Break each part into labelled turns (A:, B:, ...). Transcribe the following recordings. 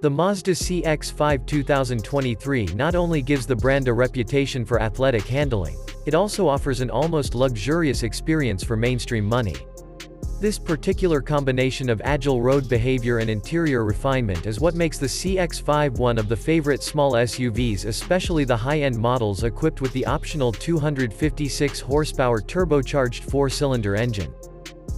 A: The Mazda CX-5 2023 not only gives the brand a reputation for athletic handling, it also offers an almost luxurious experience for mainstream money. This particular combination of agile road behavior and interior refinement is what makes the CX-5 one of the favorite small SUVs, especially the high-end models equipped with the optional 256 horsepower turbocharged 4-cylinder engine.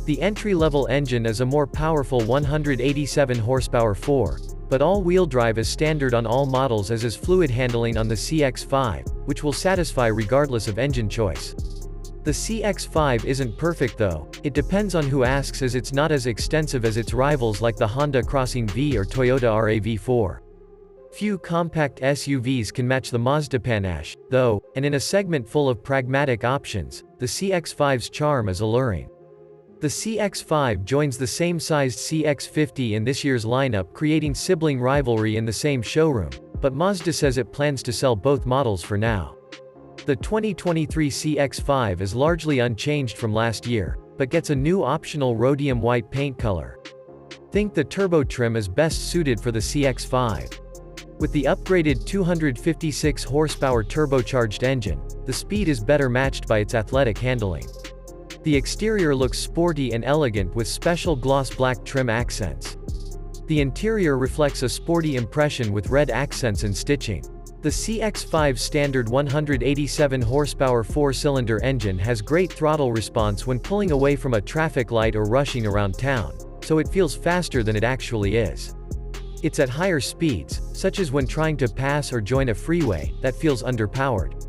A: The entry-level engine is a more powerful 187 horsepower 4, but all-wheel drive is standard on all models, as is fluid handling on the CX-5, which will satisfy regardless of engine choice. The CX-5 isn't perfect though, it depends on who asks, as it's not as extensive as its rivals like the Honda Crossing V or Toyota RAV4. Few compact SUVs can match the Mazda panache, though, and in a segment full of pragmatic options, the CX-5's charm is alluring. The CX-5 joins the same-sized CX-50 in this year's lineup, creating sibling rivalry in the same showroom, but Mazda says it plans to sell both models for now. The 2023 CX-5 is largely unchanged from last year, but gets a new optional rhodium white paint color. Think the turbo trim is best suited for the CX-5. With the upgraded 256 horsepower turbocharged engine, the speed is better matched by its athletic handling. The exterior looks sporty and elegant with special gloss black trim accents. The interior reflects a sporty impression with red accents and stitching. The CX-5's standard 187 horsepower 4-cylinder engine has great throttle response when pulling away from a traffic light or rushing around town, so it feels faster than it actually is. It's at higher speeds, such as when trying to pass or join a freeway, that feels underpowered.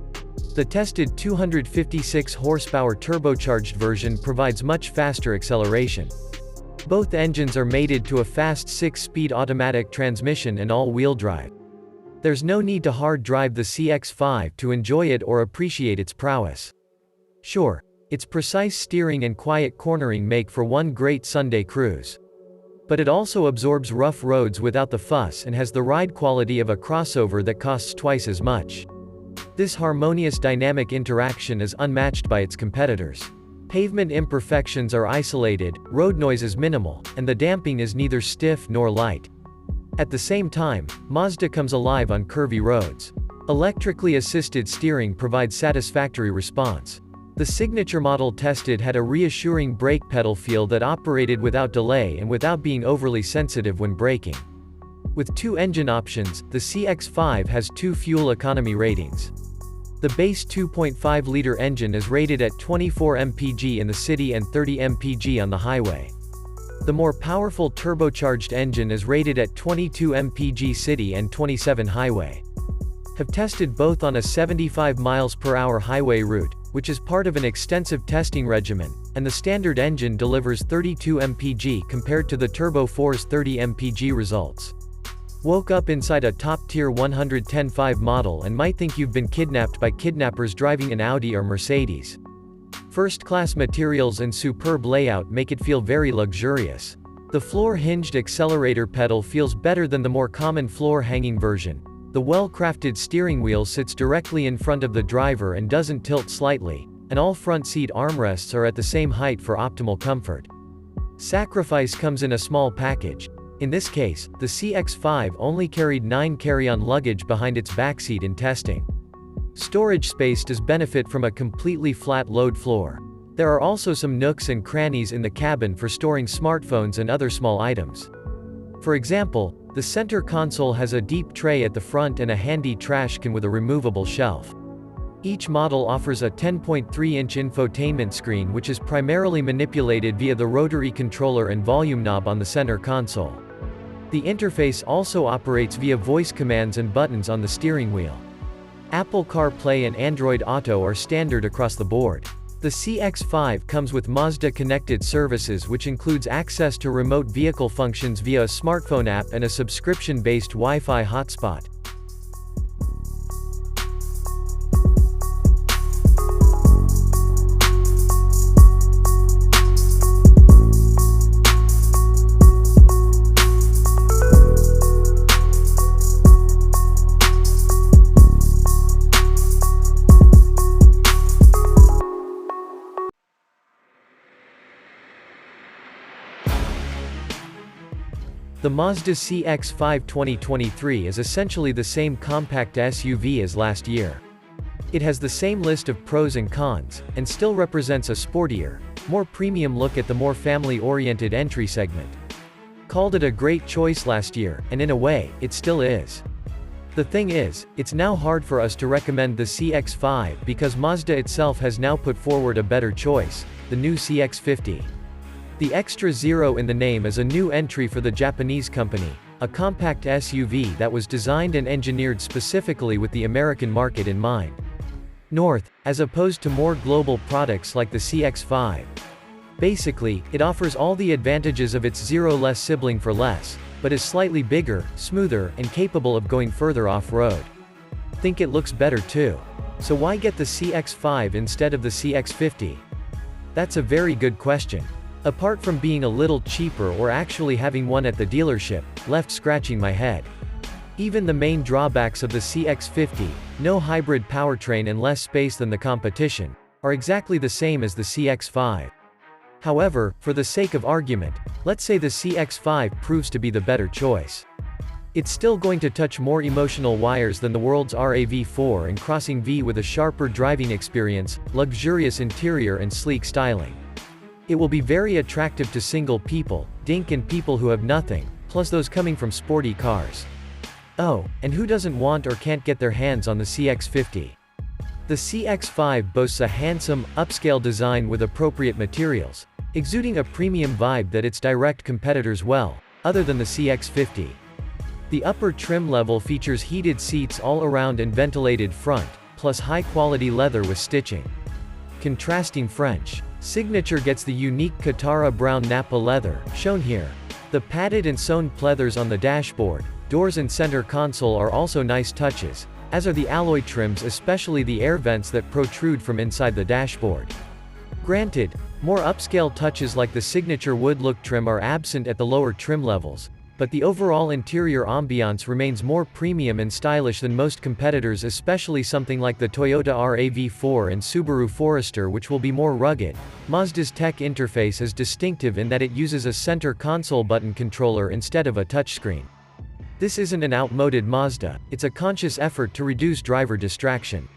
A: The tested 256 horsepower turbocharged version provides much faster acceleration. Both engines are mated to a fast 6-speed automatic transmission and all-wheel drive. There's no need to hard drive the CX-5 to enjoy it or appreciate its prowess. Sure, its precise steering and quiet cornering make for one great Sunday cruise. But it also absorbs rough roads without the fuss and has the ride quality of a crossover that costs twice as much. This harmonious dynamic interaction is unmatched by its competitors. Pavement imperfections are isolated, road noise is minimal, and the damping is neither stiff nor light. At the same time, Mazda comes alive on curvy roads. Electrically assisted steering provides satisfactory response. The signature model tested had a reassuring brake pedal feel that operated without delay and without being overly sensitive when braking. With two engine options, the CX-5 has two fuel economy ratings. The base 2.5-liter engine is rated at 24 mpg in the city and 30 mpg on the highway. The more powerful turbocharged engine is rated at 22 mpg city and 27 highway. Have tested both on a 75 mph highway route, which is part of an extensive testing regimen, and the standard engine delivers 32 mpg compared to the Turbo 4's 30 mpg results. Woke up inside a top-tier 110.5 model and might think you've been kidnapped by kidnappers driving an Audi or Mercedes. First-class materials and superb layout make it feel very luxurious. The floor-hinged accelerator pedal feels better than the more common floor-hanging version. The well-crafted steering wheel sits directly in front of the driver and doesn't tilt slightly, and all front seat armrests are at the same height for optimal comfort. Sacrifice comes in a small package. In this case, the CX-5 only carried 9 carry-on luggage behind its backseat in testing. Storage space does benefit from a completely flat load floor. There are also some nooks and crannies in the cabin for storing smartphones and other small items. For example, the center console has a deep tray at the front and a handy trash can with a removable shelf. Each model offers a 10.3-inch infotainment screen, which is primarily manipulated via the rotary controller and volume knob on the center console. The interface also operates via voice commands and buttons on the steering wheel. Apple CarPlay and Android Auto are standard across the board. The CX-5 comes with Mazda Connected Services, which includes access to remote vehicle functions via a smartphone app and a subscription-based Wi-Fi hotspot. The Mazda CX-5 2023 is essentially the same compact SUV as last year. It has the same list of pros and cons, and still represents a sportier, more premium look at the more family-oriented entry segment. Called it a great choice last year, and in a way, it still is. The thing is, it's now hard for us to recommend the CX-5 because Mazda itself has now put forward a better choice, the new CX-50. The extra zero in the name is a new entry for the Japanese company, a compact SUV that was designed and engineered specifically with the American market in mind. North, as opposed to more global products like the CX-5. Basically, it offers all the advantages of its zero-less sibling for less, but is slightly bigger, smoother, and capable of going further off-road. Think it looks better too. So why get the CX-5 instead of the CX-50? That's a very good question. Apart from being a little cheaper or actually having one at the dealership, left scratching my head. Even the main drawbacks of the CX-50, no hybrid powertrain and less space than the competition, are exactly the same as the CX-5. However, for the sake of argument, let's say the CX-5 proves to be the better choice. It's still going to touch more emotional wires than the world's RAV4 and crossing V with a sharper driving experience, luxurious interior and sleek styling. It will be very attractive to single people, dink and people who have nothing, plus those coming from sporty cars. Oh, and who doesn't want or can't get their hands on the CX-50? The CX-5 boasts a handsome, upscale design with appropriate materials, exuding a premium vibe that its direct competitors well, other than the CX-50. The upper trim level features heated seats all around and ventilated front, plus high-quality leather with stitching. Contrasting French signature gets the unique Katara brown Nappa leather, shown here. The padded and sewn pleathers on the dashboard, doors and center console are also nice touches, as are the alloy trims, especially the air vents that protrude from inside the dashboard. Granted, more upscale touches like the signature wood look trim are absent at the lower trim levels, but the overall interior ambiance remains more premium and stylish than most competitors, especially something like the Toyota RAV4 and Subaru Forester, which will be more rugged. Mazda's tech interface is distinctive in that it uses a center console button controller instead of a touchscreen. This isn't an outmoded Mazda, it's a conscious effort to reduce driver distraction.